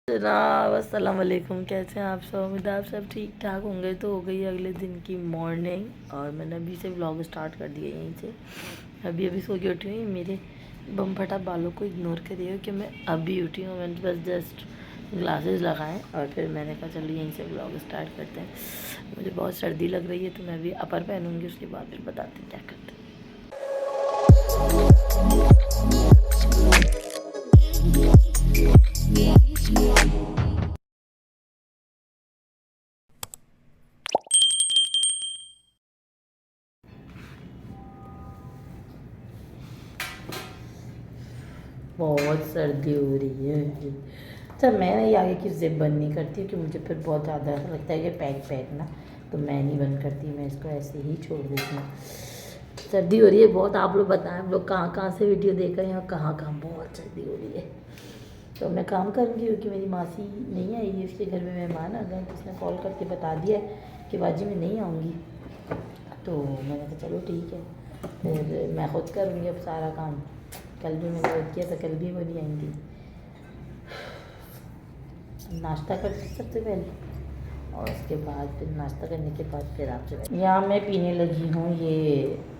जनाब अस्सलाम वालेकुम। कैसे हैं आप सब? उम्मीद है आप सब ठीक ठाक होंगे। तो हो गई अगले दिन की मॉर्निंग और मैंने अभी से व्लॉग स्टार्ट कर दिया यहीं से। अभी अभी सो के उठी हुई। मेरे बम फटा बालों को इग्नोर करिए कि मैं अभी उठी हूँ। मैंने बस जस्ट ग्लासेस लगाए और फिर मैंने कहा चलो यहीं से व्लॉग स्टार्ट करते हैं। मुझे बहुत सर्दी लग रही है तो मैं अभी अपर पहनूँगी, उसके बाद फिर बताते हैं क्या करते हैं। बहुत सर्दी हो रही है। अच्छा, मैं नहीं आगे की जिप बंद नहीं करती क्योंकि मुझे फिर बहुत ज़्यादा ऐसा लगता है कि पैक ना, तो मैं नहीं बंद करती, मैं इसको ऐसे ही छोड़ देती हूँ। सर्दी हो रही है बहुत। आप लोग बताएं, आप लोग कहाँ कहाँ से वीडियो देख रहे हैं और कहाँ कहाँ बहुत सर्दी हो रही है। तो मैं काम करूँगी क्योंकि मेरी मासी नहीं आई है, उसके घर में मेहमान आ गए तो उसने कॉल करके बता दिया है कि बाजी मैं नहीं आऊँगी। तो मैंने कहा चलो ठीक है, फिर मैं खुद करूँगी अब सारा काम। कल भी मैंने वेट किया था, कल भी वो नहीं आएंगी। नाश्ता करते सबसे पहले और उसके बाद फिर नाश्ता करने के बाद फिर आपसे यहाँ मैं पीने लगी हूँ। ये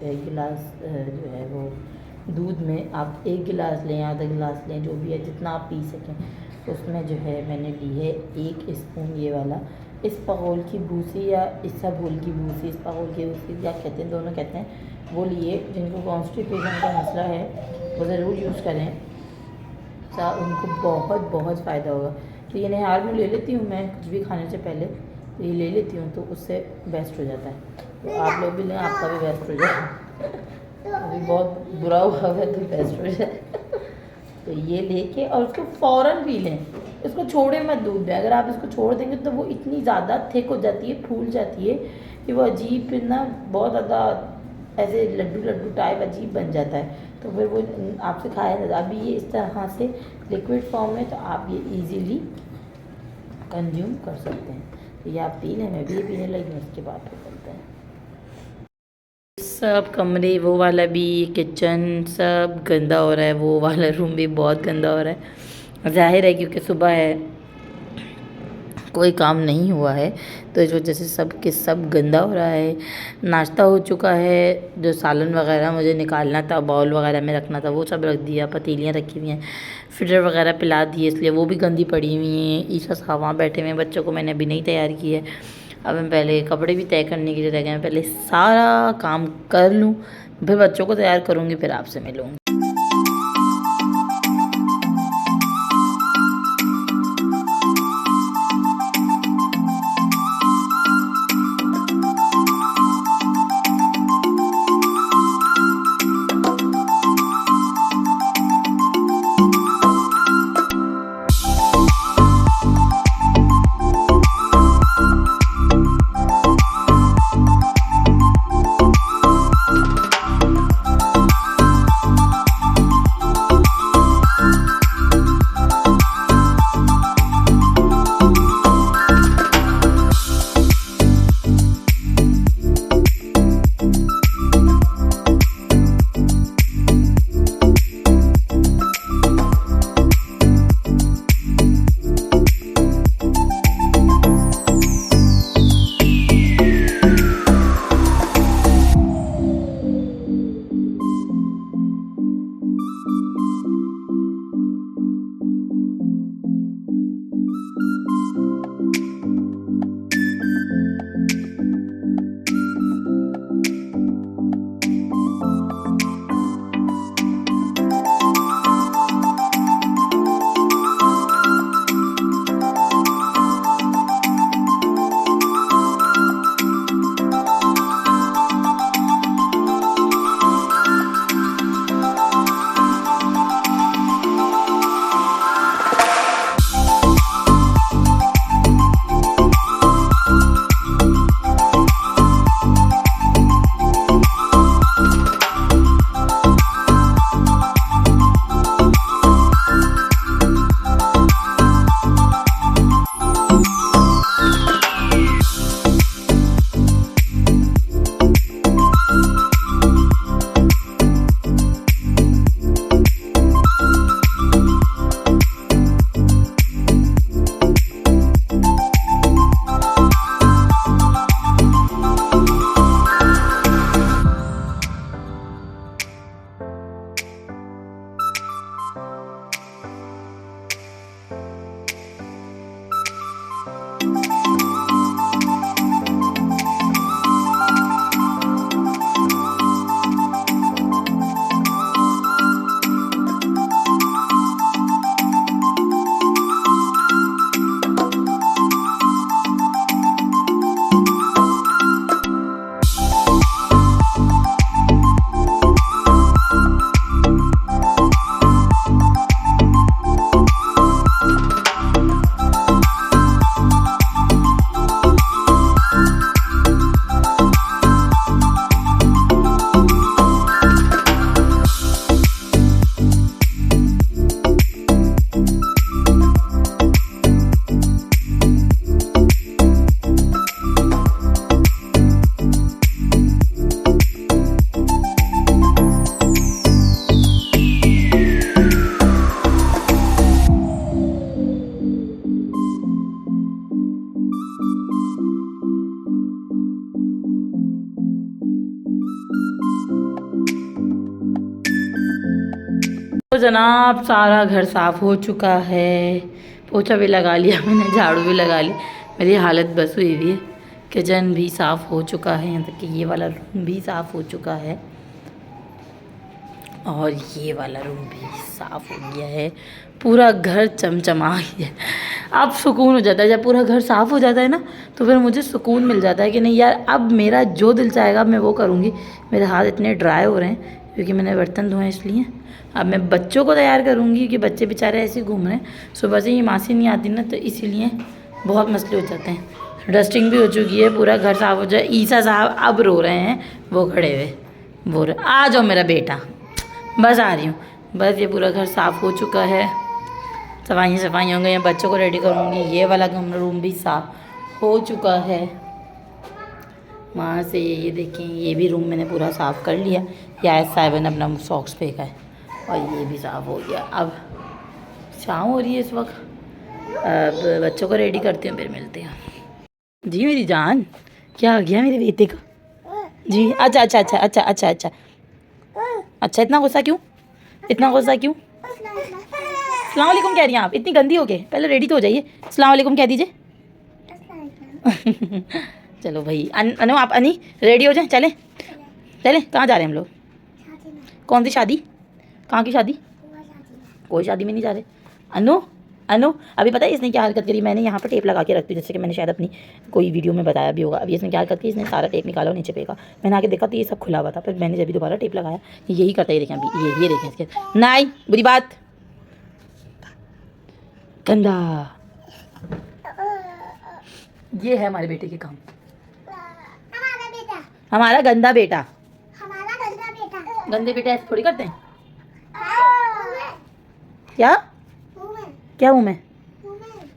एक गिलास जो है वो दूध में आप 1 गिलास लें, आधा गिलास लें, जो भी है जितना आप पी सकें। उसमें जो है मैंने ली है 1 स्पून ये वाला इसबगोल की भूसी या इसबगोल की भूसी, इसबगोल की भूसी क्या कहते हैं, दोनों कहते हैं, वो लिए। जिनको कॉन्स्टिपेशन का मसला है वो ज़रूर यूज़ करें, उनको बहुत बहुत फ़ायदा होगा। तो ये निहार में ले लेती हूँ मैं कुछ भी खाने से पहले, तो ये ले लेती हूँ तो उससे बेस्ट हो जाता है। तो आप लोग भी लें, आपका भी बेस्ट हो जाए। अभी बहुत बुरा हुआ है तो बेस्ट हो जाए। तो ये लेके और उसको फ़ौरन पी लें, इसको छोड़े मत दूध में। अगर आप इसको छोड़ देंगे तो वो इतनी ज़्यादा थिक हो जाती है, फूल जाती है कि वो अजीब फिर ना बहुत ज़्यादा ऐसे लड्डू लड्डू टाइप अजीब बन जाता है। तो फिर वो आपसे खाया नहीं जाता। अभी ये इस तरह से लिक्विड फॉर्म में, तो आप ये इजीली कंज्यूम कर सकते हैं। तो ये आप पी लें, मैं भी पीने लगी, उसके बाद फिर करते हैं। सब कमरे, वो वाला भी, किचन सब गंदा हो रहा है, वो वाला रूम भी बहुत गंदा हो रहा है। जाहिर है क्योंकि सुबह है, कोई काम नहीं हुआ है, तो इस वजह से सब के सब गंदा हो रहा है। नाश्ता हो चुका है, जो सालन वगैरह मुझे निकालना था, बाउल वगैरह में रखना था, वो सब रख दिया। पतीलियाँ रखी हुई हैं, फिल्टर वगैरह पिला दिए, इसलिए वो भी गंदी पड़ी हुई हैं। ईशा साहब वहाँ बैठे हुए हैं, बच्चों को मैंने अभी नहीं तैयार किया है। अब मैं पहले कपड़े भी तय करने के लिए रह गए, मैं पहले सारा काम कर लूँ, फिर बच्चों को तैयार करूँगी, फिर आपसे मिलूँगी। जनाब सारा घर साफ़ हो चुका है, पोछा भी लगा लिया मैंने, झाड़ू भी लगा ली, मेरी हालत बस हुई हुई है। किचन भी साफ़ हो चुका है, यहाँ तक कि ये वाला रूम भी साफ़ हो चुका है और ये वाला रूम भी साफ़ हो गया है। पूरा घर चमचमा गया। अब सुकून हो जाता है, जब पूरा घर साफ़ हो जाता है ना तो फिर मुझे सुकून मिल जाता है कि नहीं यार अब मेरा जो दिल चाहेगा मैं वो करूँगी। मेरे हाथ इतने ड्राई हो रहे हैं क्योंकि मैंने बर्तन धोए इसलिए। अब मैं बच्चों को तैयार करूँगी कि बच्चे बेचारे ऐसे ही घूम रहे हैं। सुबह से ही मासी नहीं आती ना तो इसीलिए बहुत मसले हो जाते हैं। डस्टिंग भी हो चुकी है, पूरा घर साफ़ हो जाए। ईसा साहब अब रो रहे हैं, वो खड़े हुए वो आ जाओ मेरा बेटा, बस आ रही हूँ। बस ये पूरा घर साफ़ हो चुका है, सफाई हो गई हैं, बच्चों को रेडी करूँगी। ये वाला रूम भी साफ़ हो चुका है। वहाँ से ये देखें, ये भी रूम मैंने पूरा साफ़ कर लिया। या साहिबा ने अपना सॉक्स फेंका है और ये भी साफ़ हो गया। अब शाम हो रही है इस वक्त, अब बच्चों को रेडी करती हूँ, फिर मिलते हैं। जी मेरी जान, क्या हो गया मेरे बेटे को? जी अच्छा अच्छा अच्छा अच्छा अच्छा अच्छा अच्छा, इतना गुस्सा क्यों, इतना गुस्सा क्यों? अस्सलाम वालेकुम कह रही हैं आप, इतनी गंदी हो गए? पहले रेडी तो हो जाइए, अस्सलाम वालेकुम कह दीजिए। चलो भाई अनु आप अनी रेडी हो जाए, चलें चलें। कहाँ जा रहे हैं हम लोग? कौन सी शादी? कहाँ की शादी? कोई शादी में नहीं जा रहे। अनु अनु अभी पता है इसने क्या हरकत करी? मैंने यहाँ पर टेप लगा के रखती हूँ, जैसे कि मैंने शायद अपनी कोई वीडियो में बताया भी होगा। अभी इसने क्या हरकत की, इसने सारा टेप निकाला और नीचे फेंका। मैंने आके देखा तो ये सब खुला हुआ था, फिर मैंने जब भी दोबारा टेप लगाया यही करता है। देखें अभी ये देखें इसके, नहीं बुरी बात, गंदा। ये है हमारे बेटे के काम, हमारा गंदा बेटा। गंदे बेटे ऐसे थोड़ी करते हैं। क्या क्या हूँ मैं?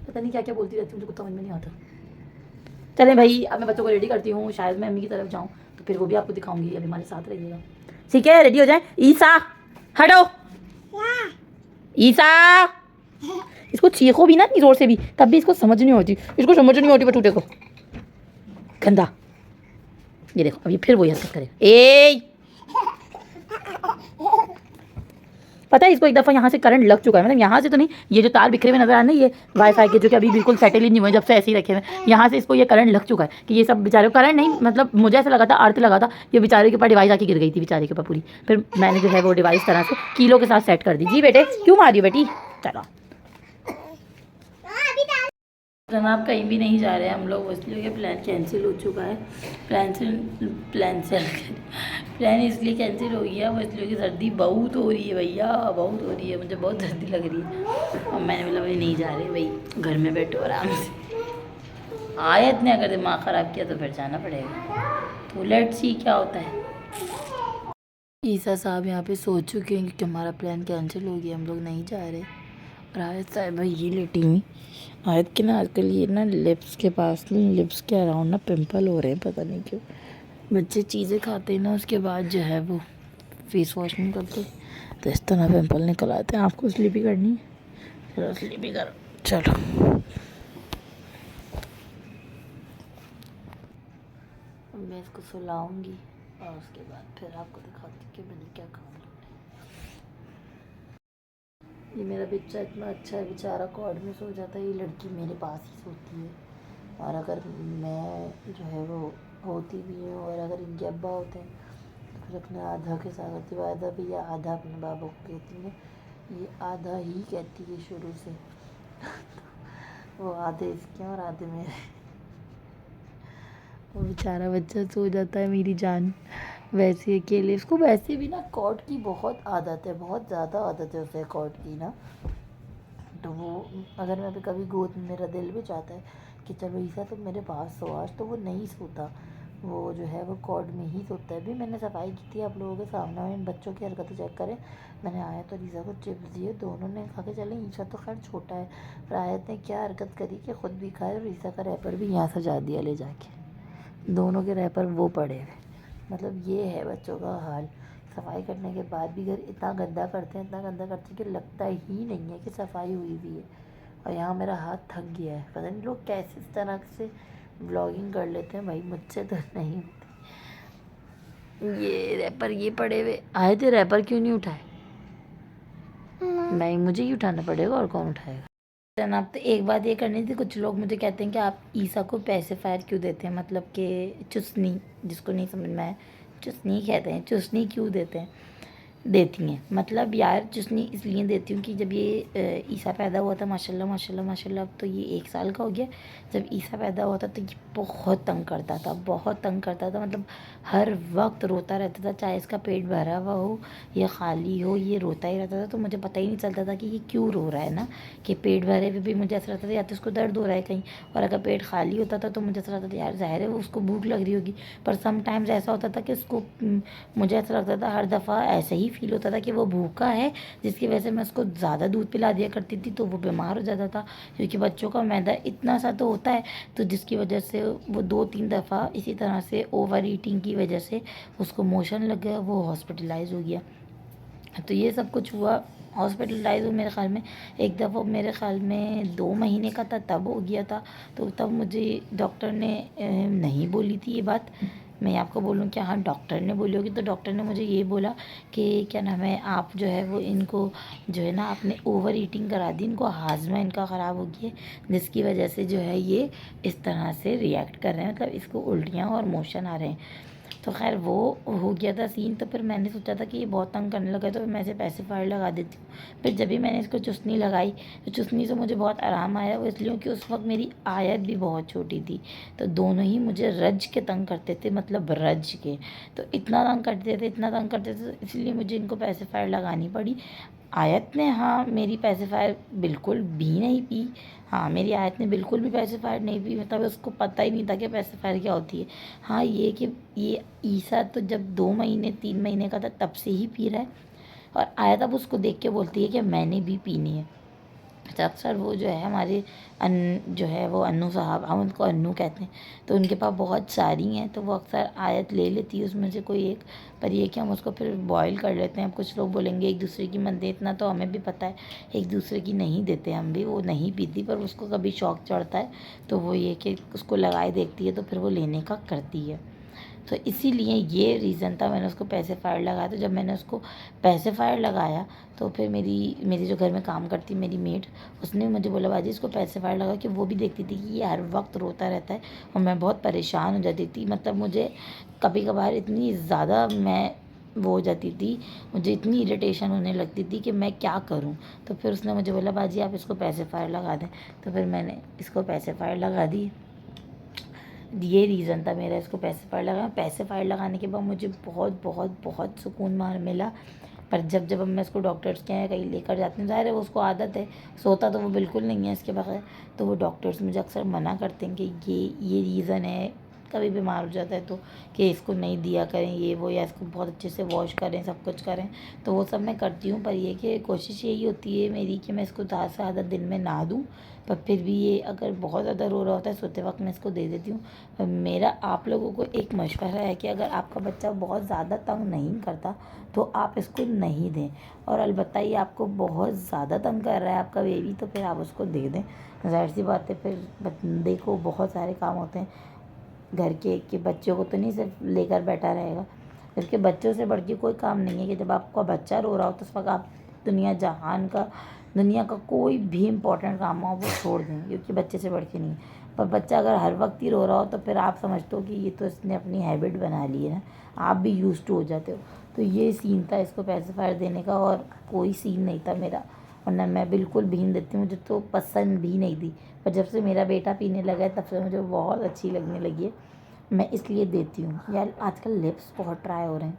पता नहीं क्या क्या बोलती रहती हूँ, मुझे कुछ समझ में नहीं आता। चलें भाई, अब मैं बच्चों को रेडी करती हूँ, शायद मैं अम्मी की तरफ जाऊँ तो फिर वो भी आपको दिखाऊंगी। अभी हमारे साथ रहिएगा, ठीक है? रेडी हो जाए। ईसा हटो, ईसा। इसको चीखो भी ना इतनी जोर से भी, तब भी इसको समझ नहीं होती, इसको समझ नहीं होती बटूटे को, गंदा। ये देखो अभी फिर वही हरकत करेगा। ए पता है इसको एक दफ़ा यहाँ से करंट लग चुका है, मतलब यहाँ से तो नहीं, ये जो तार बिखरे हुए नजर आ रहे हैं ये वाईफाई के, जो कि अभी बिल्कुल सेटल ही नहीं हुए, जब से ऐसे ही रखे हुए, यहाँ से इसको ये करंट लग चुका है कि ये सब बेचारे करंट नहीं, मतलब मुझे ऐसा लगा था अर्थ लगा था, ये बेचारे के ऊपर डिवाइस आके गिर गई थी बेचारे के ऊपर पूरी। फिर मैंने जो है वो डिवाइस तरह से कीलो के साथ सेट कर दी। जी बेटे क्यों मारी हो बेटी? चलो जनाब कहीं भी नहीं जा रहे हैं हम लोग, इसलिए कि प्लान कैंसिल हो चुका है। प्लान इसलिए कैंसिल हो गया वो इसलिए कि सर्दी बहुत हो रही है भैया, बहुत हो रही है, मुझे बहुत सर्दी लग रही है। और मैंने बोला भाई नहीं जा रहे भाई, घर में बैठो आराम से। आयत ने अगर दिमाग ख़राब किया तो फिर जाना पड़ेगा, तो लेट्स सी क्या होता है। ईसा साहब यहाँ पे सोच चुके हैं कि हमारा प्लान कैंसिल हो गया, हम लोग नहीं जा रहे। और आयत साहब भाई ये लेटी हुई, आयत के ना आजकल ये ना लिप्स के पास, लिप्स के अराउंड ना पिंपल हो रहे हैं, पता नहीं क्यों। बच्चे चीज़ें खाते हैं ना उसके बाद जो है वो फेस वॉश नहीं करते तो इस तरह पिंपल निकल आते हैं। आपको स्लीपी करनी है, चलो स्लीपी करो। चलो मैं इसको सुलाऊंगी और उसके बाद फिर आपको दिखाती हूँ कि मैंने क्या काम। ये मेरा बच्चा इतना अच्छा है, बेचारा कॉर्ड में सो जाता है। ये लड़की मेरे पास ही सोती है, और अगर मैं जो है वो होती भी हूँ और अगर इनके अब्बा होते हैं तो फिर अपने आधा के साथ होती है। आधा भी या आधा अपने बाबा को कहती है, ये आधा ही कहती है शुरू से। वो आधे इसके और आधे मेरे। वो बेचारा बच्चा सो जाता है मेरी जान, वैसे अकेले। इसको वैसे भी ना कॉर्ड की बहुत आदत है, बहुत ज़्यादा आदत है उसे कॉर्ड की ना। तो वो अगर मैं कभी गोद में, मेरा दिल भी चाहता है कि चलो ईसा तुम मेरे पास सो आज, तो वो नहीं सोता, वो जो है वो कॉर्ड में ही सोता है। भी मैंने सफाई की थी आप लोगों के सामने, इन बच्चों की हरकतें चेक करें। मैंने आया तो ईसा को चिप्स दिए, दोनों ने खा के चले। ईसा तो खैर छोटा है, पर आयत ने क्या हरकत करी कि ख़ुद भी खाए और ईसा का रैपर भी यहाँ सजा दिया ले जाके। दोनों के रैपर वो पड़े हुए। मतलब ये है बच्चों का हाल। सफाई करने के बाद भी घर इतना गंदा करते हैं, इतना गंदा करते हैं कि लगता ही नहीं है कि सफाई हुई भी है। और यहाँ मेरा हाथ थक गया है, पता नहीं लोग कैसे इस तरह से ब्लॉगिंग कर लेते हैं भाई, मुझसे तो नहीं होती। ये रैपर ये पड़े हुए आए थे, रैपर क्यों नहीं उठाए? मैं मुझे ही उठाना पड़ेगा और कौन उठाएगा। जनाब तो एक बात ये करनी थी, कुछ लोग मुझे कहते हैं कि आप ईसा को पैसिफायर क्यों देते हैं, मतलब कि चुस्नी, जिसको नहीं समझ में आया, चुस्नी कहते हैं, चुस्नी क्यों देती हैं। मतलब यार चुस्नी इसलिए देती हूँ कि जब ये ईसा पैदा हुआ था, माशाल्लाह माशाल्लाह माशाल्लाह, अब तो ये 1 साल का हो गया। जब ईसा पैदा हुआ था तो ये बहुत तंग करता था, बहुत तंग करता था, मतलब हर वक्त रोता रहता था, चाहे इसका पेट भरा हुआ हो या खाली हो, ये रोता ही रहता था। तो मुझे पता ही नहीं चलता था कि ये क्यों रो रहा है ना, कि पेट भरे हुए भी मुझे ऐसा लगता था या तो इसको दर्द हो रहा है कहीं, और अगर पेट खाली होता था तो मुझे ऐसा लगता था यार ज़ाहिर है उसको भूख लग रही होगी। पर समटाइम्स ऐसा होता था कि उसको मुझे ऐसा लगता था हर दफ़ा ऐसा ही फील होता था कि वो भूखा है, जिसकी वजह से मैं उसको ज़्यादा दूध पिला दिया करती थी तो वो बीमार हो जाता था। क्योंकि बच्चों का मैदा इतना सा तो होता है, तो जिसकी वजह से वो 2-3 दफ़ा इसी तरह से ओवर ईटिंग की वजह से उसको मोशन लग गया, वो हॉस्पिटलाइज हो गया। तो ये सब कुछ हुआ, हॉस्पिटलाइज हो मेरे ख्याल में एक दफ़ा, मेरे ख्याल में 2 महीने का था तब हो गया था। तो तब मुझे डॉक्टर ने नहीं बोली थी ये बात, मैं आपको बोलूँ कि हाँ डॉक्टर ने बोली होगी, तो डॉक्टर ने मुझे ये बोला कि क्या नाम है, आप जो है वो इनको जो है ना आपने ओवर ईटिंग करा दी, इनको हाजमा इनका ख़राब हो गया, जिसकी वजह से जो है ये इस तरह से रिएक्ट कर रहे हैं, मतलब इसको उल्टियाँ और मोशन आ रहे हैं। तो खैर वो हो गया था सीन। तो फिर मैंने सोचा था कि ये बहुत तंग करने लगा, तो मैं इसे पैसिफायर लगा देती हूँ। फिर जब भी मैंने इसको चुस्नी लगाई तो चुस्नी से मुझे बहुत आराम आया, वो इसलिए कि उस वक्त मेरी आयत भी बहुत छोटी थी, तो दोनों ही मुझे रज के तंग करते थे, मतलब रज के, तो इतना तंग करते थे, इतना तंग करते थे, तो इसलिए मुझे इनको पैसिफायर लगानी पड़ी। आयत ने हाँ मेरी पैसिफायर बिल्कुल भी नहीं पी, हाँ मेरी आयत ने बिल्कुल भी पैसिफायर नहीं पी, मतलब उसको पता ही नहीं था कि पैसिफायर क्या होती है। हाँ ये कि ये ईसा तो जब 2 महीने 3 महीने का था तब से ही पी रहा है, और आयत अब उसको देख के बोलती है कि मैंने भी पीनी है। तो अक्सर वो जो है हमारे जो है वो अन्नू साहब, हम उनको अन्नू कहते हैं, तो उनके पास बहुत सारी हैं, तो वो अक्सर आयत ले लेती है उसमें से कोई एक। पर ये कि हम उसको फिर बॉईल कर लेते हैं। अब कुछ लोग बोलेंगे एक दूसरे की मत दे, इतना तो हमें भी पता है, एक दूसरे की नहीं देते हम भी, वो नहीं पीती, पर उसको कभी शौक चढ़ता है तो वो ये कि उसको लगाए देखती है, तो फिर वो लेने का करती है। तो इसीलिए ये रीज़न था, मैंने उसको पैसिफायर लगाया। तो जब मैंने उसको पैसिफायर लगाया तो फिर मेरी जो घर में काम करती मेरी मेड, उसने मुझे बोला बाजी इसको पैसिफायर लगा, कि वो भी देखती थी कि ये हर वक्त रोता रहता है, और मैं बहुत परेशान हो जाती थी, मतलब मुझे कभी कभार इतनी ज़्यादा मैं वो हो जाती थी, मुझे इतनी इरिटेशन होने लगती थी कि मैं क्या करूं। तो फिर उसने मुझे बोला बाजी आप इसको पैसिफायर लगा दें, तो फिर मैंने इसको पैसिफायर लगा दी। ये रीज़न था मेरा इसको पैसिफायर लगाना। पैसिफायर लगाने के बाद मुझे बहुत बहुत बहुत सुकून मार मिला। पर जब अब मैं इसको डॉक्टर्स के यहाँ कहीं लेकर जाती हूँ, ज़ाहिर है वो उसको आदत है, सोता तो वो बिल्कुल नहीं है इसके बगैर, तो वो डॉक्टर्स मुझे अक्सर मना करते हैं कि ये रीज़न है, कभी बीमार हो जाता है तो कि इसको नहीं दिया करें ये वो, या इसको बहुत अच्छे से वॉश करें, सब कुछ करें, तो वो सब मैं करती हूँ। पर ये कि कोशिश यही होती है मेरी कि मैं इसको ज़्यादा से ज़्यादा दिन में ना दूँ, पर फिर भी ये अगर बहुत ज़्यादा रो रहा होता है सोते वक्त मैं इसको दे देती हूँ। मेरा आप लोगों को एक मशवरा है कि अगर आपका बच्चा बहुत ज़्यादा तंग नहीं करता तो आप इसको नहीं दें, और अलबत्ता ये आपको बहुत ज़्यादा तंग कर रहा है आपका बेबी, तो फिर आप उसको दे दें। ज़ाहिर सी बात है, फिर बंदे को बहुत सारे काम होते हैं घर के, कि बच्चों को तो नहीं सिर्फ लेकर बैठा रहेगा, इसके बच्चों से बढ़ के कोई काम नहीं है कि जब आपका बच्चा रो रहा हो तो उस वक्त आप दुनिया का कोई भी इम्पोर्टेंट काम हो वो छोड़ दें, क्योंकि बच्चे से बढ़ के नहीं है। पर बच्चा अगर हर वक्त ही रो रहा हो तो फिर आप समझते हो कि ये तो इसने अपनी हैबिट बना ली है ना, आप भी यूज टू हो जाते हो। तो ये सीन था इसको पैसिफायर देने का, और कोई सीन नहीं था मेरा, वरना मैं बिल्कुल भी नहीं देती, मुझे तो पसंद भी नहीं थी। पर जब से मेरा बेटा पीने लगा है तब से मुझे बहुत अच्छी लगने लगी है, मैं इसलिए देती हूँ। यार आजकल लिप्स बहुत ड्राई हो रहे हैं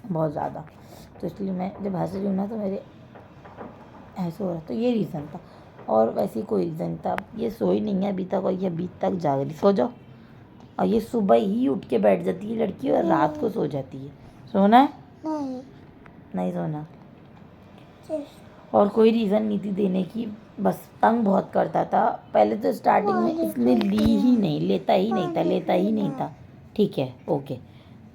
बहुत ज़्यादा, तो इसलिए मैं जब हंस रही हूँ ना तो मेरे ऐसे हो रहा, तो ये रीज़न था, और वैसे कोई रीज़न था। ये सोई नहीं है अभी तक, और ये अभी तक जाग रही, सो जाओ। और ये सुबह ही उठ के बैठ जाती है लड़की, और रात को सो जाती है। सोना है नहीं सोना, और कोई रीज़न नहीं थी देने की, बस तंग बहुत करता था। पहले तो स्टार्टिंग में इसने लेता ही नहीं था, ठीक है ओके,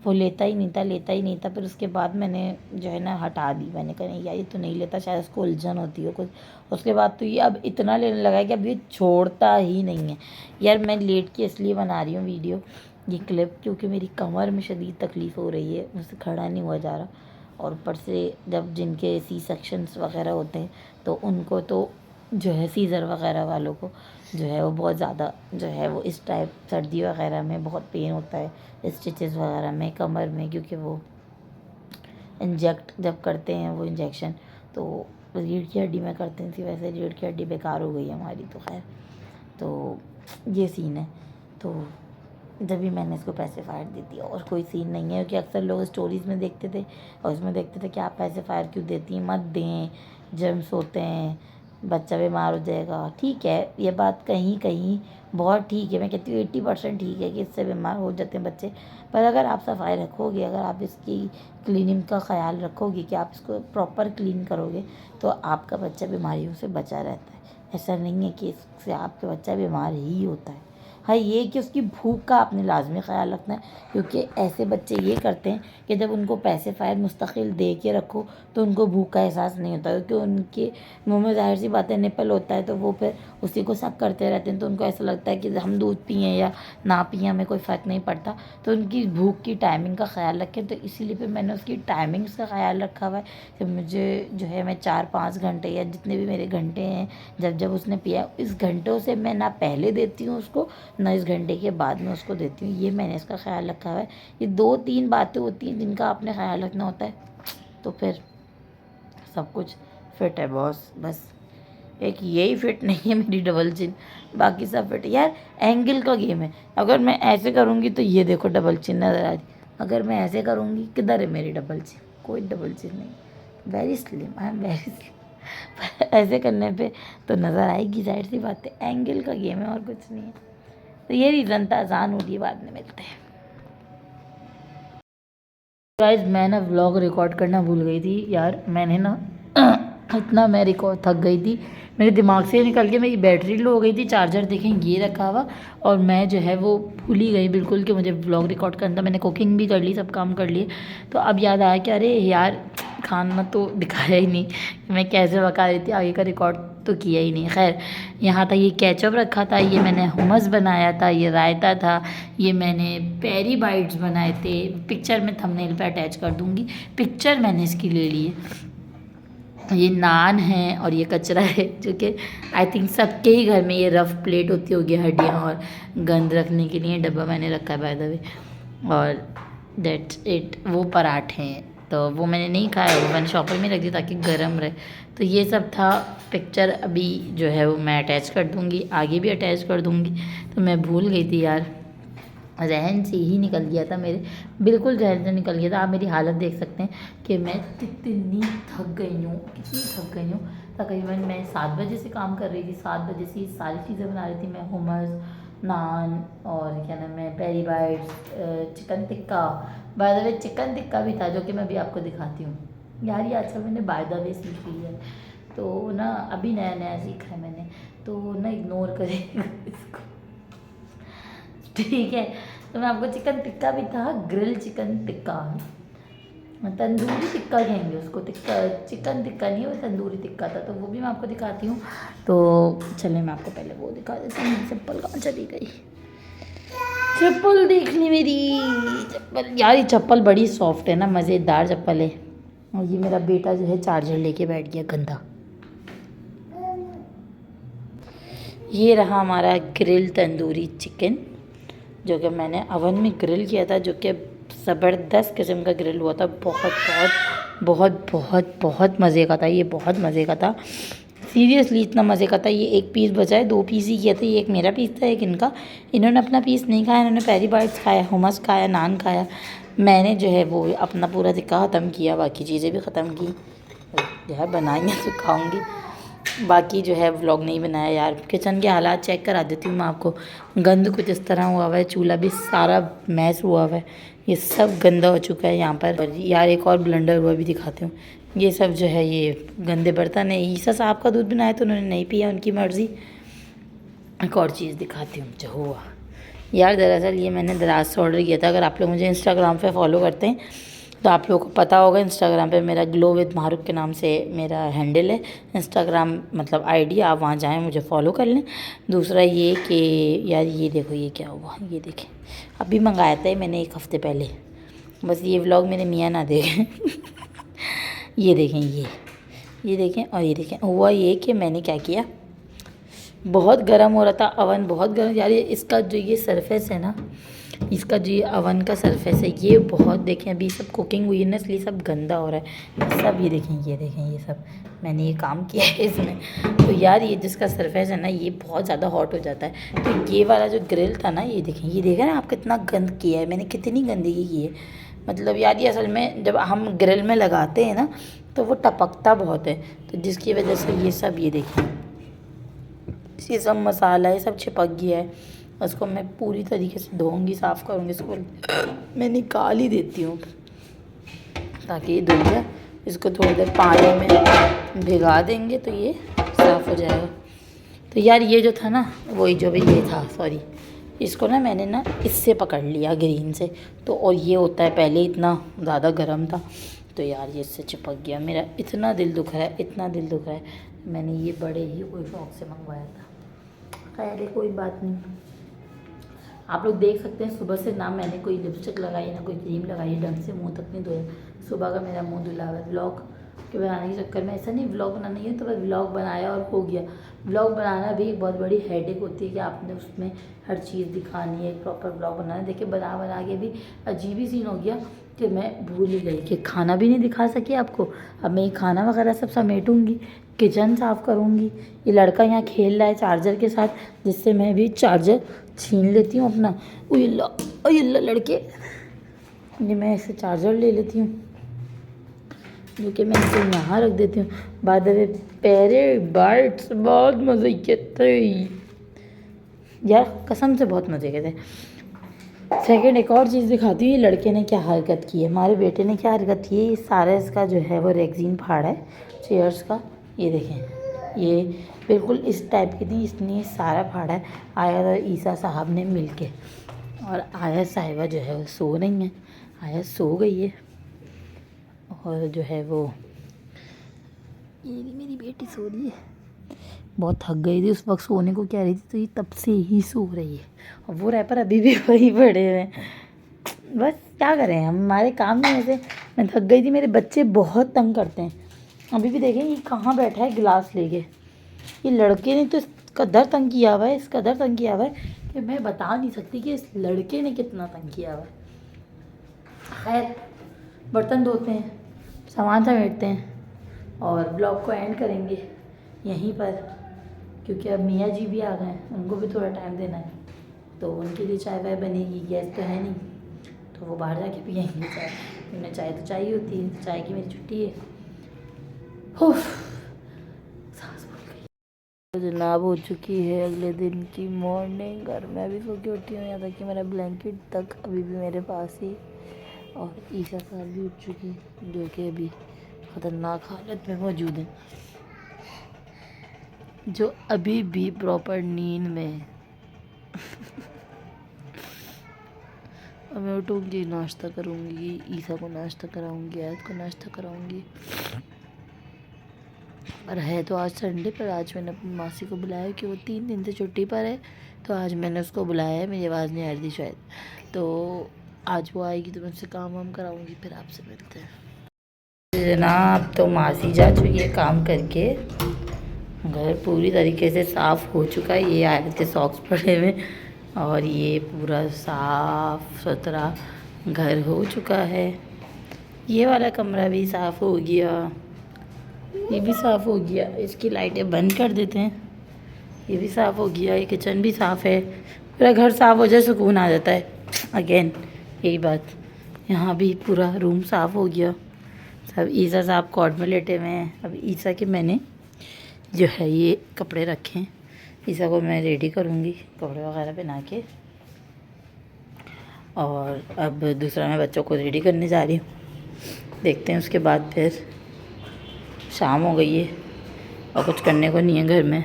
वो लेता ही नहीं था। फिर उसके बाद मैंने जो है ना हटा दी, मैंने कहा नहीं यार ये तो नहीं लेता, शायद उसको उलझन होती हो कुछ। उसके बाद तो ये अब इतना लेने लगा है कि अब ये छोड़ता ही नहीं है। यार मैं लेट के इसलिए बना रही हूँ वीडियो, ये क्लिप, क्योंकि मेरी कमर में शदीद तकलीफ़ हो रही है, मुझसे खड़ा नहीं हुआ जा रहा, और ऊपर से जब जिनके सी सेक्शंस वगैरह होते हैं तो उनको तो जो है सीज़र वगैरह वालों को जो है वो बहुत ज़्यादा जो है वो इस टाइप सर्दी वगैरह में बहुत पेन होता है स्टिचेस वगैरह में कमर में, क्योंकि वो इंजेक्ट जब करते हैं वो इंजेक्शन तो रीढ़ की हड्डी में करते हैं, इसी वजह से रीढ़ की हड्डी बेकार हो गई है हमारी। तो खैर तो ये सीन है। तो जब भी मैंने इसको पैसे फायर दे दिया, और कोई सीन नहीं है, क्योंकि अक्सर लोग स्टोरीज़ में देखते थे और उसमें देखते थे कि आप पैसे फायर क्यों देती हैं, मत दें, जर्म्स होते हैं, बच्चा बीमार हो जाएगा। ठीक है, ये बात कहीं कहीं बहुत ठीक है, मैं कहती हूँ 80% ठीक है कि इससे बीमार हो जाते हैं बच्चे। पर अगर आप सफाई रखोगे, अगर आप इसकी क्लीनिंग का ख़्याल रखोगे कि आप इसको प्रॉपर क्लीन करोगे तो आपका बच्चा बीमारियों से बचा रहता है। ऐसा नहीं है कि इससे आपका बच्चा बीमार ही होता है। हाँ, ये कि उसकी भूख का आपने लाजमी ख़्याल रखना है, क्योंकि ऐसे बच्चे ये करते हैं कि जब उनको पैसे फायर मुस्तकिल दे के रखो तो उनको भूख का एहसास नहीं होता, क्योंकि उनके मुंह में ज़ाहिर सी बात है निपल होता है, तो वो फिर उसी को शक करते रहते हैं। तो उनको ऐसा लगता है कि हम दूध पिएँ या ना पिएँ हमें कोई फ़र्क नहीं पड़ता। तो उनकी भूख की टाइमिंग का ख़्याल रखें। तो इसीलिए फिर मैंने उसकी टाइमिंग्स का ख़्याल रखा हुआ है कि मुझे जो है मैं 4-5 घंटे या जितने भी मेरे घंटे हैं जब जब उसने पिया, इस घंटों से मैं ना पहले देती हूँ उसको ना इस घंटे के बाद में उसको देती हूँ। ये मैंने इसका ख्याल रखा हुआ है। ये 2-3 बातें होती हैं जिनका आपने ख्याल रखना होता है, तो फिर सब कुछ फिट है बॉस। बस एक यही फिट नहीं है मेरी डबल चिन, बाकी सब फिट है। यार एंगल का गेम है, अगर मैं ऐसे करूँगी तो ये देखो डबल चिन नज़र आ रही, अगर मैं ऐसे करूँगी किधर है मेरी डबल चिन, कोई डबल चिन नहीं। Very slim, I am very slim. ऐसे करने पे तो नज़र आएगी, जाहिर सी बात है, एंगल का गेम है और कुछ नहीं है। तो ये रीज़न था, आसान हो रही, बाद में मिलते हैं। गाइस मैं ना व्लॉग रिकॉर्ड करना भूल गई थी यार, मैंने ना इतना मैं रिकॉर्ड थक गई थी, मेरे दिमाग से निकल के मेरी बैटरी लो हो गई थी। चार्जर देखें ये रखा हुआ, और मैं जो है वो भूल ही गई बिल्कुल कि मुझे व्लॉग रिकॉर्ड करना था। मैंने कुकिंग भी कर ली, सब काम कर लिए, तो अब याद आया कि अरे यार खाना तो दिखाया ही नहीं, मैं कैसे पका रही थी, आगे का रिकॉर्ड तो किया ही नहीं। खैर यहाँ था, ये केचप रखा था, ये मैंने हुमस बनाया था, ये रायता था, ये मैंने पेरी बाइट्स बनाए थे। पिक्चर में थंबनेल पे अटैच कर दूँगी, पिक्चर मैंने इसकी ले ली है। ये नान है और ये कचरा है, जो कि आई थिंक सबके ही घर में ये रफ़ प्लेट होती होगी हड्डियाँ और गंद रखने के लिए, डब्बा मैंने रखा है बाय द वे। और दैट्स इट। वो पराठे हैं तो वो मैंने नहीं खाया, वो मैंने शॉपर में रख दिया ताकि गर्म रहे। तो ये सब था। पिक्चर अभी जो है वो मैं अटैच कर दूँगी, आगे भी अटैच कर दूँगी। तो मैं भूल गई थी यार, जहन से ही निकल गया था मेरे, बिल्कुल जहन से निकल गया था। आप मेरी हालत देख सकते हैं कि मैं कितनी थक गई हूँ, कितनी थक गई हूँ। तकरीबन मैं 7 बजे से काम कर रही थी, 7 बजे से सारी चीज़ें बना रही थी मैं, हुमस, नान और क्या नाम है peri bites, chicken tikka. By the way chicken tikka भी था जो कि मैं भी आपको दिखाती हूँ। यार ये आजकल मैंने बाय द वे सीख ली है, तो ना अभी नया नया सीखा है मैंने, तो ना इग्नोर करें इसको, ठीक है। तो मैं आपको चिकन टिक्का भी था, ग्रिल चिकन टिक्का, तंदूरी टिक्का कहेंगे उसको, टिक्का चिकन टिक्का नहीं, वो तंदूरी टिक्का था, तो वो भी मैं आपको दिखाती हूँ। तो चलिए मैं आपको पहले वो दिखा देती हूँ। चप्पल कहाँ चली गई, चप्पल देख ली मेरी चप्पल। यार ये चप्पल बड़ी सॉफ्ट है ना, मज़ेदार चप्पल है। और ये मेरा बेटा जो है चार्जर लेके बैठ गया गंदा। ये रहा हमारा ग्रिल तंदूरी चिकन, जो कि मैंने अवन में ग्रिल किया था, जो कि ज़बरदस्त किस्म का ग्रिल हुआ था। बहुत बहुत बहुत बहुत बहुत मज़े का था, ये बहुत मज़े का था, सीरियसली इतना मज़े का था। ये एक पीस बचा है, 2 पीस ही किया था, ये एक मेरा पीस था एक इनका। इन्होंने अपना पीस नहीं खाया, इन्होंने पेरी बाइट्स खाया, हुमस खाया, नान खाया। मैंने जो है वो अपना पूरा टिक्का ख़त्म किया, बाकी चीज़ें भी ख़त्म की। जो है बनाएंगे तो खाऊँगी, बाकी जो है व्लॉग नहीं बनाया यार। किचन के हालात चेक करा देती हूँ मैं आपको। गंद कुछ इस तरह हुआ हुआ है, चूल्हा भी सारा मैस हुआ हुआ है, ये सब गंदा हो चुका है यहाँ पर। और यार एक और ब्लंडर हुआ भी दिखाती हूँ। ये सब जो है ये गंदे बर्तन है। ईसा साहब का दूध बनाया तो उन्होंने नहीं पिया, उनकी मर्ज़ी। एक और चीज़ दिखाती हूँ जो हुआ यार। दरअसल ये मैंने दराज से ऑर्डर किया था। अगर आप लोग मुझे इंस्टाग्राम पे फॉलो करते हैं तो आप लोगों को पता होगा, इंस्टाग्राम पे मेरा ग्लो विद मारूफ के नाम से मेरा हैंडल है इंस्टाग्राम, मतलब आईडी। आप वहाँ जाएं, मुझे फॉलो कर लें। दूसरा ये कि यार ये देखो ये क्या हुआ, ये देखें, अभी मंगाया था मैंने 1 हफ़्ते पहले। बस ये व्लॉग मेरे मियाँ ना देखें ये देखें, ये देखें, और ये देखें। हुआ ये कि मैंने क्या किया, बहुत गर्म हो रहा था अवन, बहुत गर्म यार। ये इसका जो ये सरफेस है ना, इसका जो ये अवन का सरफेस है, ये बहुत, देखें अभी सब कुकिंग हुई है ना, इसलिए सब गंदा हो रहा है सब। ये देखें, ये देखें, ये सब मैंने ये काम किया है इसमें। तो यार ये जिसका सरफेस है ना, ये बहुत ज़्यादा हॉट हो जाता है। तो ये वाला जो ग्रिल था ना, ये देखें, ये देखें ना आप, कितना गंद किया है मैंने, कितनी गंदगी की है। मतलब यार ये असल में जब हम ग्रिल में लगाते हैं ना, तो वो टपकता बहुत है, तो जिसकी वजह से ये सब, ये देखें, ये सब मसाला ये सब चिपक गया है। उसको मैं पूरी तरीके से धोऊंगी, साफ़ करूँगी, इसको मैं निकाल ही देती हूँ ताकि ये धुल जाए। इसको थोड़ी देर पानी में भिगा देंगे तो ये साफ़ हो जाएगा। तो यार ये जो था ना, वही जो भी ये था, सॉरी, इसको ना मैंने ना इससे पकड़ लिया, ग्रीन से। तो और ये होता है, पहले इतना ज़्यादा गर्म था, तो यार ये इससे चिपक गया। मेरा इतना दिल दुख रहा है, इतना दिल दुख रहा है। मैंने ये बड़े ही कोई शौक से मंगवाया था। खैर कोई बात नहीं, आप लोग देख सकते हैं सुबह से ना मैंने कोई लिपस्टिक लगाई, ना कोई क्रीम लगाई, ढंग से मुंह तक नहीं धोया। सुबह का मेरा मुंह धुला हुआ है। व्लॉग के बनाने के चक्कर में, ऐसा नहीं व्लॉग बनाना ही है तो बस व्लॉग बनाया और हो गया। व्लॉग बनाना भी एक बहुत बड़ी हेडेक होती है कि आपने उसमें हर चीज़ दिखानी है, प्रॉपर व्लॉग बनाना है। देखिए बना बना के भी अजीब ही सीन हो गया कि मैं भूल ही गई कि खाना भी नहीं दिखा सकी आपको। अब मैं ये खाना वगैरह सब समेटूँगी, किचन साफ़ करूँगी। ये लड़का यहाँ खेल रहा है चार्जर के साथ, जिससे मैं भी चार्जर छीन लेती हूँ अपना। उल्ला लड़के, ये मैं ऐसे चार्जर ले लेती हूँ, जो कि मैं इसे यहाँ रख देती हूँ। बाद में पैरे बर्ड्स बहुत मज़े के थे यार, कसम से बहुत मज़े के थे। सेकंड एक और चीज़ दिखाती हूँ, ये लड़के ने क्या हरकत की है, हमारे बेटे ने क्या हरकत की है। ये सारा इसका जो है वो रेगज़ीन फाड़ा है चेयर्स का। ये देखें, ये बिल्कुल इस टाइप की थी, इसने सारा फाड़ा है। आया और ईसा साहब ने मिल के, और आया साहिबा जो है वो सो रही हैं। आया सो गई है, और जो है वो ये मेरी बेटी सो रही है। बहुत थक गई थी उस वक्त, सोने को कह रही थी, तो ये तब से ही सो रही है। और वो रैपर अभी भी वही पड़े हुए हैं। बस क्या करें, हमारे काम में ऐसे। मैं थक गई थी, मेरे बच्चे बहुत तंग करते हैं। अभी भी देखें ये कहाँ बैठा है गिलास लेके। ये लड़के ने तो इस कदर तंग किया हुआ है, इस कदर तंग किया हुआ है कि मैं बता नहीं सकती कि इस लड़के ने कितना तंग किया हुआ है। खैर, बर्तन धोते हैं, सामान समेटते हैं, और ब्लॉग को एंड करेंगे यहीं पर, क्योंकि अब मियाँ जी भी आ गए हैं, उनको भी थोड़ा टाइम देना है। तो उनके लिए चाय वाय बनेगी, गैस तो है नहीं, तो वो बाहर जाके पियेंगे चाय। उन्हें चाय तो चाहिए होती है, चाय की मेरी छुट्टी है। सांस फूल गई। तो जनाब हो चुकी है अगले दिन की मॉर्निंग, और मैं भी सो के उठी हूँ। यहाँ तक कि मेरा ब्लैंकेट तक अभी भी मेरे पास ही। और ईसा साहब भी उठ चुकी है, जो कि अभी ख़तरनाक हालत में मौजूद है, जो अभी भी प्रॉपर नींद में है। और मैं उठूँगी, नाश्ता करूँगी, ईसा को नाश्ता कराऊँगी, आयत को नाश्ता कराऊँगी। और है तो आज संडे, पर आज मैंने अपनी मासी को बुलाया कि वो 3 दिन से छुट्टी पर है, तो आज मैंने उसको बुलाया है। मेरी आवाज़ नहीं आ रही थी शायद, तो आज वो आएगी तो मैं उससे काम वाम कराऊँगी, फिर आपसे मिलते हैं। जनाब तो मासी जा चुकी है काम करके, घर पूरी तरीके से साफ़ हो चुका है। ये आए थे सॉक्स पड़े हुए, और ये पूरा साफ़ सुथरा घर हो चुका है। ये वाला कमरा भी साफ़ हो गया, ये भी साफ़ हो गया। इसकी लाइटें बंद कर देते हैं, ये भी साफ़ हो गया। ये किचन भी साफ़ है, पूरा घर साफ़ हो जाए सुकून आ जाता है। अगेन यही बात, यहाँ भी पूरा रूम साफ़ हो गया। सब ईसा साहब कॉट में लेटे हुए हैं। अब ईसा के मैंने जो है ये कपड़े रखे हैं, ईसा को मैं रेडी करूँगी कपड़े वगैरह पहना के। और अब दूसरा मैं बच्चों को रेडी करने जा रही हूँ, देखते हैं उसके बाद। फिर शाम हो गई है और कुछ करने को नहीं है घर में,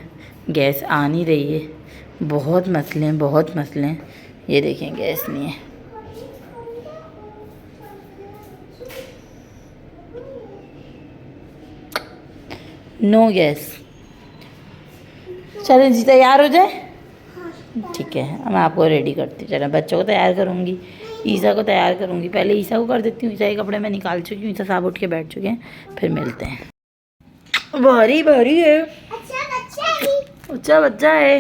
गैस आ नहीं रही है, बहुत मसले हैं, बहुत मसले हैं। ये देखें गैस नहीं है, नो गैस। चलें जी, तैयार हो जाए, ठीक है। मैं आपको रेडी करती हूँ, चलो बच्चों को तैयार करूँगी, ईसा को तैयार करूँगी, पहले ईसा को कर देती हूँ। ईसा के कपड़े मैं निकाल चुकी हूँ, ईसा साहब उठ के बैठ चुके हैं, फिर मिलते हैं। भारी भारी है, अच्छा बच्चा है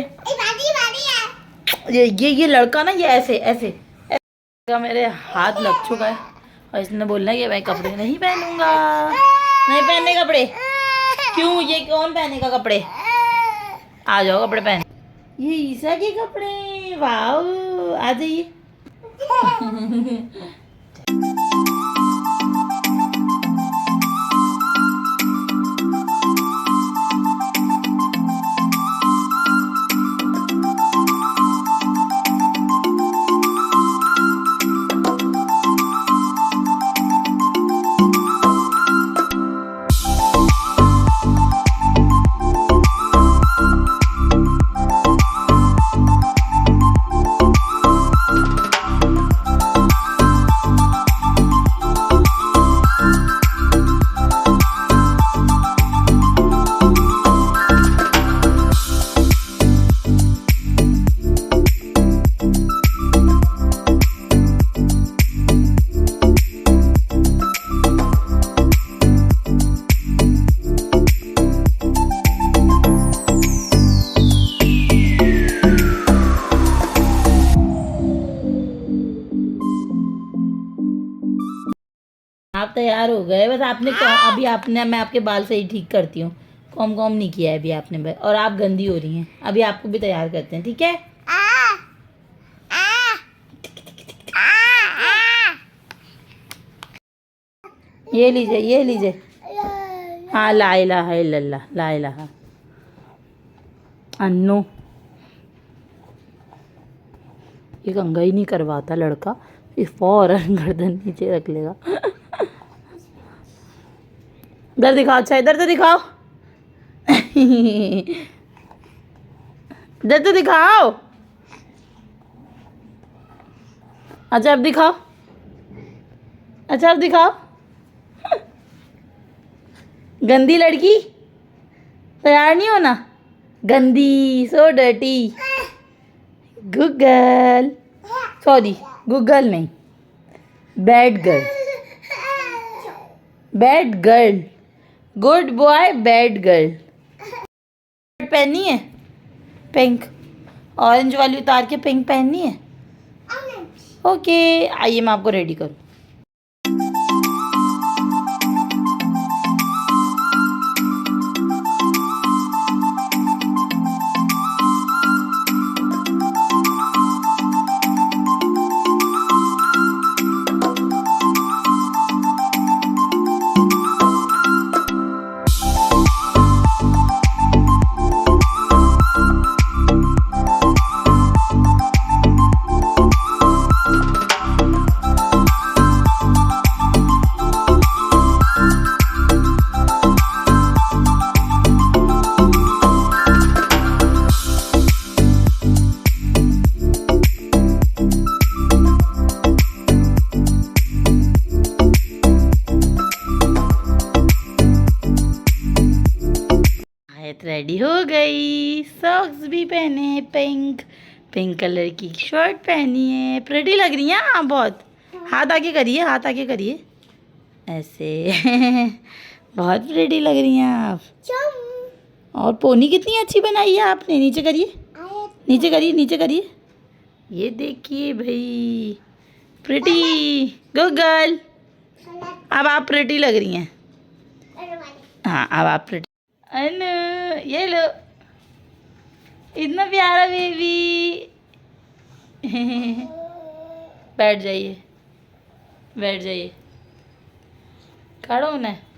ये लड़का ना, ये ऐसे ऐसे मेरे हाथ लग चुका है और इसने बोलना है कि मैं कपड़े नहीं पहनूंगा, नहीं पहनने कपड़े। क्यों, ये कौन पहनेगा कपड़े? आ जाओ कपड़े पहन। ये ईसा के कपड़े, वाह, आ जाइए। आप तैयार हो गए, बस आपने अभी आपने, मैं आपके बाल सही ठीक करती हूँ, कॉम कॉम नहीं किया है अभी आपने, और आप गंदी हो रही हैं, अभी आपको भी तैयार करते हैं, ठीक है? ये लीजिए, ये लीजिए। हाँ, ला इलाहा इल्लल्लाह, ला इलाहा अन्नो। ये कंघा ही नहीं करवाता लड़का, ये फौरन गर्दन नीचे रख लेगा। इधर दिखाओ, अच्छा इधर तो दिखाओ। इधर तो दिखाओ, अच्छा अब दिखाओ, अच्छा अब दिखाओ। गंदी लड़की, तैयार नहीं होना, गंदी, so dirty. Google, sorry Google नहीं, bad girl, bad girl, good boy bad girl. पहननी है पिंक, ऑरेंज वाली उतार के पिंक पहननी है। ओके, आइए मैं आपको रेडी करूँ। रेडी हो गई, सॉक्स भी पहने, पिंक पिंक कलर की शर्ट पहनी है, प्रिटी लग रही है आप बहुत। हाथ आगे करिए, हाथ आगे करिए, ऐसे। बहुत प्रिटी लग रही हैं आप। और पोनी कितनी अच्छी बनाई है आपने, नीचे करिए, नीचे करिए, नीचे करिए, ये देखिए भाई, प्रिटी गूगल। अब आप प्रिटी लग रही हैं, हाँ अब आप प्रिटी। अनु, ये लो, इतना प्यारा बेबी। बैठ जाइए, बैठ जाइए, खड़ा होना है।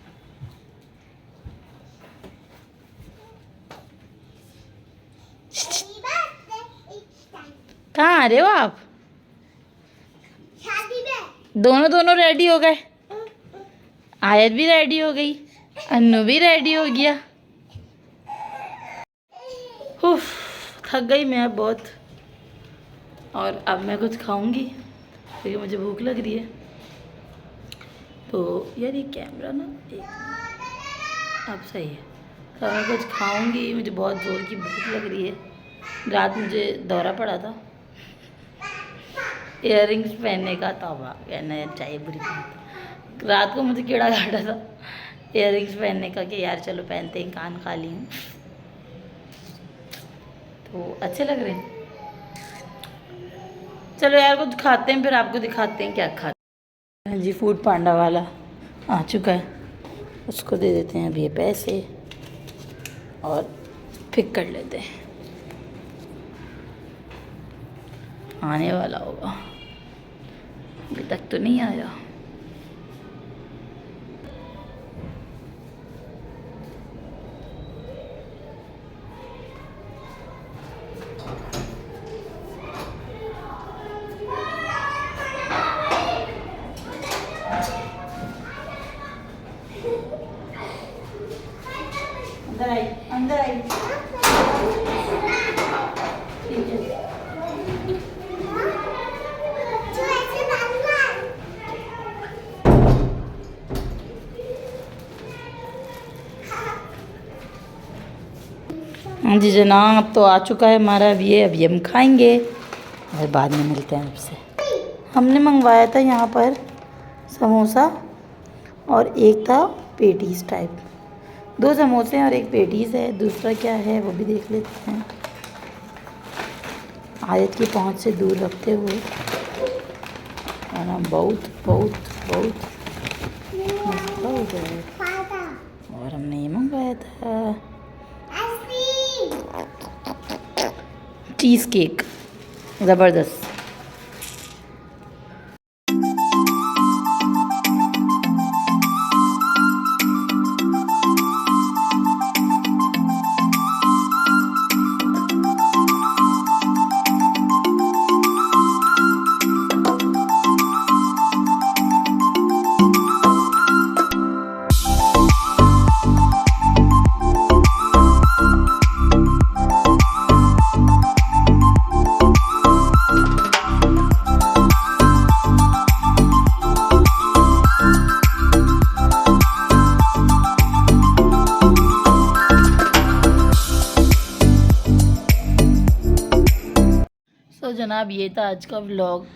कहाँ आ रहे हो आप? दोनों रेडी हो गए, आयत भी रेडी हो गई, अन्नू भी रेडी हो गया। उफ, थक गई मैं अब बहुत, और अब मैं कुछ खाऊंगी क्योंकि मुझे भूख लग रही है। तो यार ये कैमरा ना, अब सही है, तो मैं कुछ खाऊंगी, मुझे बहुत ज़ोर की भूख लग रही है। रात मुझे दौरा पड़ा था इयररिंग्स पहनने का तौबा कहना चाहिए, बुरी बात। रात को मुझे कीड़ा काटा था इयररिंग्स पहनने का कि यार चलो पहनते हैं, कान खाली हूँ तो अच्छे लग रहे हैं। चलो यार कुछ खाते हैं फिर आपको दिखाते हैं क्या खाते हैं। जी फूड पांडा वाला आ चुका है, उसको दे देते हैं अभी ये पैसे और पिक कर लेते हैं। आने वाला होगा, अभी तक तो नहीं आया। अंदर आई, अंदर आई। ठीक है। हाँ जी जनाब, तो आ चुका है हमारा अभी हम खाएंगे और बाद में मिलते हैं आपसे। हमने मंगवाया था यहाँ पर समोसा और एक था पेटीज़ टाइप, 2 समोसे और एक पेटीज़ है। दूसरा क्या है वो भी देख लेते हैं, आयत की पहुँच से दूर रखते हुए। और हम बहुत बहुत बहुत मस्त हो गए। और हमने ये मंगवाया था चीज़ केक, ज़बरदस्त। तो जनाब ये था आज का व्लॉग।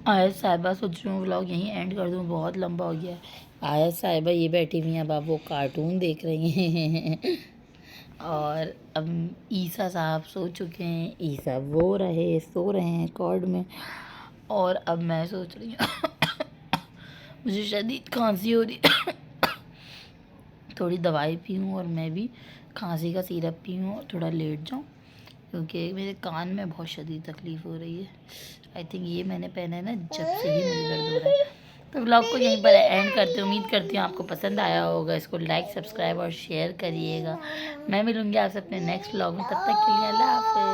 आयत साहिबा सोच रही हूँ व्लॉग यहीं एंड कर दूँ, बहुत लंबा हो गया है। आयत साहिबा ये बैठी हुई हैं, अब आप वो कार्टून देख रही हैं और अब ईसा साहब सो चुके हैं, ईसा सो रहे हैं कॉर्ड में। और अब मैं सोच रही हूँ मुझे शदीद खांसी हो रही थोड़ी दवाई पीऊँ और मैं भी खांसी का सिरप पीऊँ और थोड़ा लेट जाऊँ, क्योंकि मेरे कान में बहुत शदीद तकलीफ़ हो रही है। आई थिंक ये मैंने पहना है ना जब से ही मुझे दर्द हो रहा है। तो व्लॉग को यहीं पर एंड करते, उम्मीद करती हूँ आपको पसंद आया होगा। इसको लाइक, सब्सक्राइब और शेयर करिएगा। मैं मिलूँगी आपसे अपने नेक्स्ट व्लॉग में, तब तक के लिए अल्लाह हाफ़िज़।